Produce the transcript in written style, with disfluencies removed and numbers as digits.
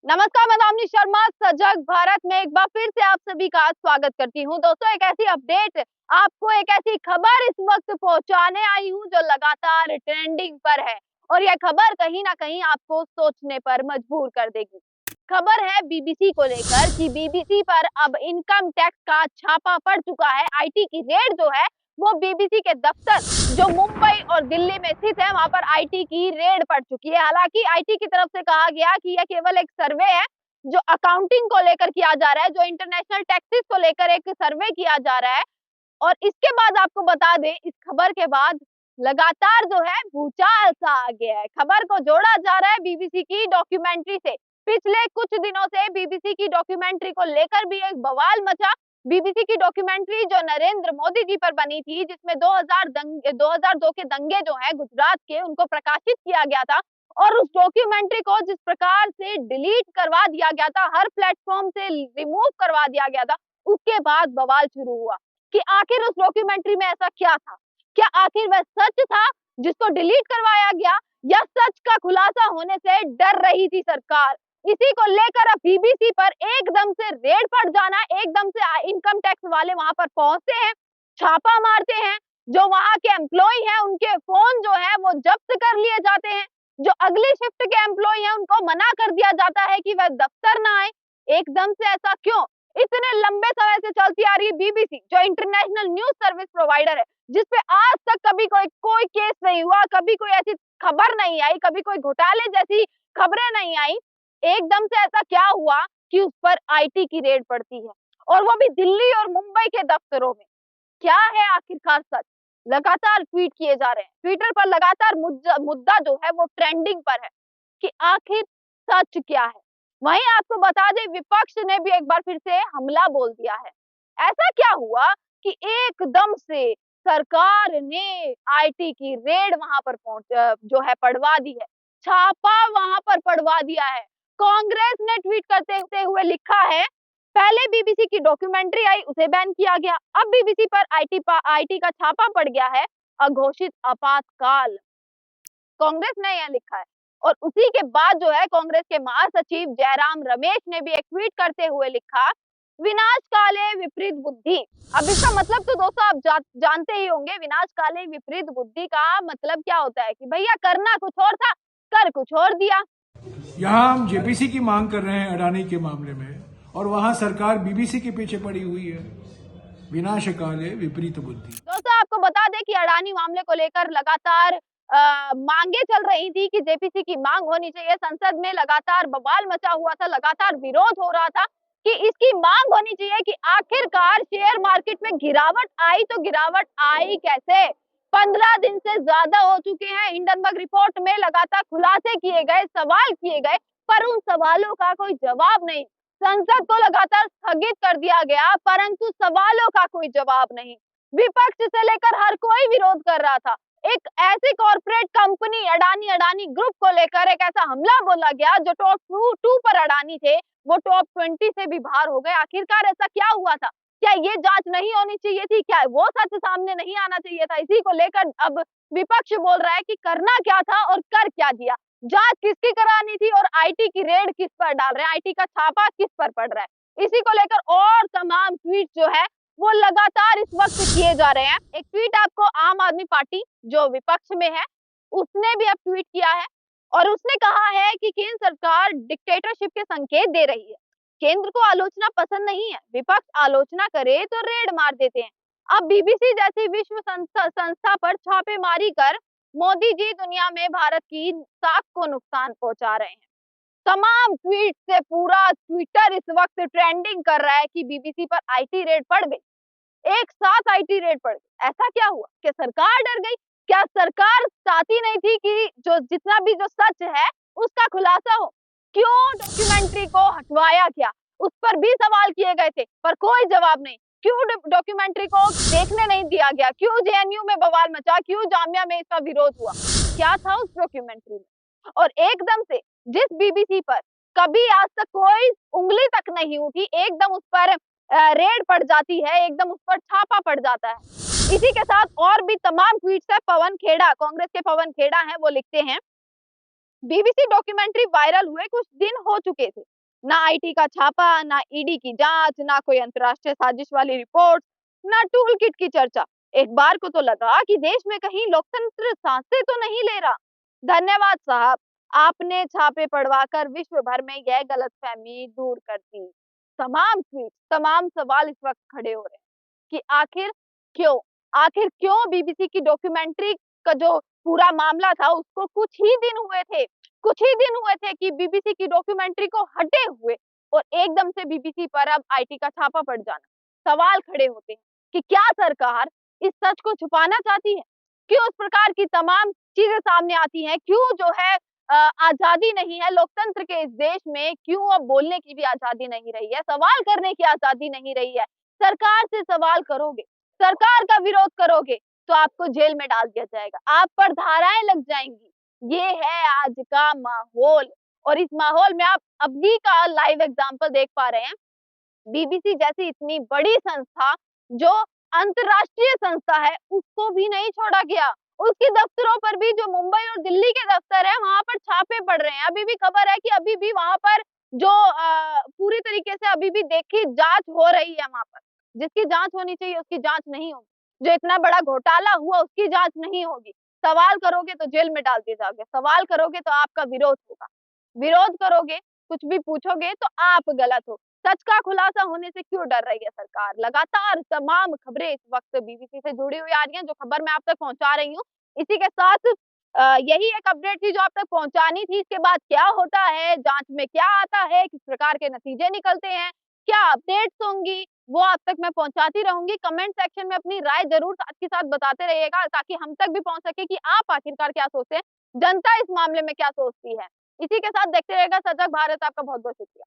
नमस्कार, मैं दामिनी शर्मा सजग भारत में एक बार फिर से आप सभी का स्वागत करती हूँ। दोस्तों, एक ऐसी अपडेट, आपको एक ऐसी खबर इस वक्त पहुंचाने आई हूँ जो लगातार ट्रेंडिंग पर है और यह खबर कहीं ना कहीं आपको सोचने पर मजबूर कर देगी। खबर है बीबीसी को लेकर कि बीबीसी पर अब इनकम टैक्स का छापा पड़ चुका है। आईटी की रेड जो है वो बीबीसी के दफ्तर जो मुंबई और दिल्ली में स्थित है वहां पर आईटी की रेड पड़ चुकी है। हालांकि आईटी की तरफ से कहा गया कि यह केवल एक सर्वे है जो अकाउंटिंग को लेकर किया जा रहा है, जो इंटरनेशनल टैक्सेस को लेकर एक सर्वे किया जा रहा है। और इसके बाद आपको बता दें, इस खबर के बाद लगातार जो है भूचाल सा आ गया है। खबर को जोड़ा जा रहा है बीबीसी की डॉक्यूमेंट्री से। पिछले कुछ दिनों से बीबीसी की डॉक्यूमेंट्री को लेकर भी एक बवाल मचा। बीबीसी की डॉक्यूमेंट्री जो नरेंद्र मोदी जी पर बनी थी, जिसमें 2002 के दंगे जो है गुजरात के, उनको प्रकाशित किया गया था और उस डॉक्यूमेंट्री को जिस प्रकार से डिलीट करवा दिया गया था, हर प्लेटफॉर्म से रिमूव करवा दिया गया था, उसके बाद बवाल शुरू हुआ कि आखिर उस डॉक्यूमेंट्री में ऐसा क्या था। क्या आखिर वह सच था जिसको डिलीट करवाया गया, या सच का खुलासा होने से डर रही थी सरकार। इसी को लेकर अब बीबीसी पर एकदम से रेड पड़ जाना, एकदम से इनकम टैक्स वाले वहां पर पहुंचते हैं, छापा मारते हैं, जो वहां के एम्प्लॉय हैं उनके फोन जो है वो जब्त कर लिए जाते हैं, जो अगली शिफ्ट के एम्प्लॉय हैं उनको मना कर दिया जाता है कि वह दफ्तर ना आए। एकदम से ऐसा क्यों? इतने लंबे समय से चलती आ रही है बीबीसी, जो इंटरनेशनल न्यूज सर्विस प्रोवाइडर है, जिसपे आज तक कभी कोई कोई केस नहीं हुआ, कभी कोई ऐसी खबर नहीं आई, कभी कोई घोटाले जैसी खबरें नहीं आई। एकदम से ऐसा क्या हुआ कि उस पर आईटी की रेड पड़ती है, और वो भी दिल्ली और मुंबई के दफ्तरों में। क्या है आखिरकार सच? लगातार ट्वीट किए जा रहे हैं, ट्विटर पर लगातार मुद्दा जो है वो ट्रेंडिंग पर है कि आखिर सच क्या है। वहीं आपको बता दें, विपक्ष ने भी एक बार फिर से हमला बोल दिया है। ऐसा क्या हुआ कि एकदम से सरकार ने आईटी की रेड वहां पर जो है पड़वा दी है, छापा वहां पर पड़वा दिया है। कांग्रेस ने ट्वीट करते हुए लिखा है, पहले बीबीसी की डॉक्यूमेंट्री आई, उसे बैन किया गया, अब बीबीसी पर आईटी का छापा पड़ गया है, अघोषित आपातकाल। कांग्रेस ने यह लिखा है। और उसी के बाद जो है कांग्रेस के महासचिव जयराम रमेश ने भी एक ट्वीट करते हुए लिखा, विनाश काले विपरीत बुद्धि। अब इसका मतलब तो दोस्तों आप जानते ही होंगे, विनाश काले विपरीत बुद्धि का मतलब क्या होता है कि भैया करना कुछ और था, कर कुछ और दिया। यहाँ हम जेपीसी की मांग कर रहे हैं अडानी के मामले में, और वहां सरकार बीबीसी के पीछे पड़ी हुई है। विनाश काले विपरीत बुद्धि। दोस्तों आपको बता दें कि अडानी मामले को लेकर लगातार मांगे चल रही थी कि जेपीसी की मांग होनी चाहिए। संसद में लगातार बवाल मचा हुआ था, लगातार विरोध हो रहा था कि इसकी मांग होनी चाहिए कि आखिरकार शेयर मार्केट में गिरावट आई तो गिरावट आई कैसे। 15 दिन से ज्यादा हो चुके हैं, हिंडनबर्ग रिपोर्ट में लगातार खुलासे किए गए, सवाल किए गए, पर उन सवालों का कोई जवाब नहीं। संसद को लगातार स्थगित कर दिया गया, परंतु सवालों का कोई जवाब नहीं। विपक्ष से लेकर हर कोई विरोध कर रहा था। एक ऐसी कॉर्पोरेट कंपनी अडानी ग्रुप को लेकर एक ऐसा हमला बोला गया जो टॉप टू पर अडानी थे, वो टॉप 20 से भी बाहर हो गए। आखिरकार ऐसा क्या हुआ था? क्या ये जांच नहीं होनी चाहिए थी? क्या वो सच सामने नहीं आना चाहिए था? इसी को लेकर अब विपक्ष बोल रहा है कि करना क्या था और कर क्या दिया, जांच किसकी करानी थी, और आईटी की रेड किस पर डाल रहे हैं, आईटी का छापा किस पर पड़ रहा है। इसी को लेकर और तमाम ट्वीट जो है वो लगातार इस वक्त किए जा रहे हैं। एक ट्वीट आपको आम आदमी पार्टी जो विपक्ष में है उसने भी अब ट्वीट किया है, और उसने कहा है कि केंद्र सरकार डिक्टेटरशिप के संकेत दे रही है। केंद्र को आलोचना पसंद नहीं है, विपक्ष आलोचना करे तो रेड मार देते हैं। अब बीबीसी जैसी विश्व संस्था पर छापेमारी कर मोदी जी दुनिया में भारत की साख को नुकसान पहुंचा रहे हैं। तमाम ट्वीट से पूरा ट्विटर इस वक्त ट्रेंडिंग कर रहा है कि बीबीसी पर आईटी रेड पड़ गई, एक साथ आईटी रेड पड़ गई। ऐसा क्या हुआ? क्या सरकार डर गई? क्या सरकार चाहती नहीं थी कि जो जितना भी जो सच है उसका खुलासा हो? क्यों डॉक्यूमेंट्री को हटवाया गया, उस पर भी सवाल किए गए थे, पर कोई जवाब नहीं। क्यों डॉक्यूमेंट्री को देखने नहीं दिया गया? क्यों जेएनयू में बवाल मचा? क्यों जामिया में इसका विरोध हुआ? क्या था उस डॉक्यूमेंट्री में? और एकदम से जिस बीबीसी पर कभी आज तक कोई उंगली तक नहीं उठी, एकदम उस पर रेड पड़ जाती है, एकदम उस पर छापा पड़ जाता है। इसी के साथ और भी तमाम ट्वीट्स है। पवन खेड़ा, कांग्रेस के पवन खेड़ा हैं, वो लिखते हैं, बीबीसी डॉक्यूमेंट्री वायरल हुए कुछ दिन हो चुके थे। ना आईटी का छापा, ना ईडी की जांच, ना कोई अंतर्राष्ट्रीय साजिश वाली रिपोर्ट, ना टूल किट की चर्चा। एक बार को तो लगा कि देश में कहीं लोकतंत्र सांसें तो नहीं ले रहा। धन्यवाद साहब, आपने छापे पढ़वाकर विश्व भर में यह गलतफहमी दूर कर दी। तमाम ट्वीट, तमाम सवाल इस वक्त खड़े हो रहे हैं कि क्यों आखिर क्यों बीबीसी की डॉक्यूमेंट्री का जो पूरा मामला था उसको कुछ ही दिन हुए थे कि बीबीसी की डॉक्यूमेंट्री को हटे हुए और एकदम से बीबीसी पर अब आईटी का छापा पड़ जाना। सवाल खड़े होते हैं कि क्या सरकार इस सच को छुपाना चाहती है? क्यों इस प्रकार की तमाम चीजें सामने आती हैं? क्यों जो है आजादी नहीं है लोकतंत्र के इस देश में? क्यों अब बोलने की भी आजादी नहीं रही है, सवाल करने की आजादी नहीं रही है? सरकार से सवाल करोगे, सरकार का विरोध करोगे तो आपको जेल में डाल दिया जाएगा, आप पर धाराएं लग जाएंगी। ये है आज का माहौल और इस माहौल में आप अभी का लाइव एग्जांपल देख पा रहे हैं। बीबीसी जैसी इतनी बड़ी संस्था जो अंतरराष्ट्रीय संस्था है उसको भी नहीं छोड़ा गया। उसके दफ्तरों पर भी जो मुंबई और दिल्ली के दफ्तर है वहां पर छापे पड़ रहे हैं। अभी भी खबर है कि अभी भी वहां पर जो पूरी तरीके से अभी भी देखी जांच हो रही है वहां पर। जिसकी जांच होनी चाहिए उसकी जांच नहीं होगी। जो इतना बड़ा घोटाला हुआ उसकी जांच नहीं होगी। सवाल करोगे तो जेल में डाल दिए जाओगे, सवाल करोगे तो आपका विरोध होगा, विरोध करोगे, कुछ भी पूछोगे तो आप गलत हो। सच का खुलासा होने से क्यों डर रही है सरकार? लगातार तमाम खबरें इस वक्त बीबीसी से जुड़ी हुई आ रही हैं, जो खबर मैं आप तक पहुंचा रही हूँ। इसी के साथ यही एक अपडेट थी जो आप तक पहुंचानी थी। इसके बाद क्या होता है, जांच में क्या आता है, किस प्रकार के नतीजे निकलते हैं, क्या अपडेट्स होंगी, वो आप तक मैं पहुंचाती रहूंगी। कमेंट सेक्शन में अपनी राय जरूर साथ के साथ बताते रहिएगा ताकि हम तक भी पहुंच सके कि आप आखिरकार क्या सोचते हैं, जनता इस मामले में क्या सोचती है। इसी के साथ देखते रहेगा सजग भारत। आपका बहुत बहुत शुक्रिया।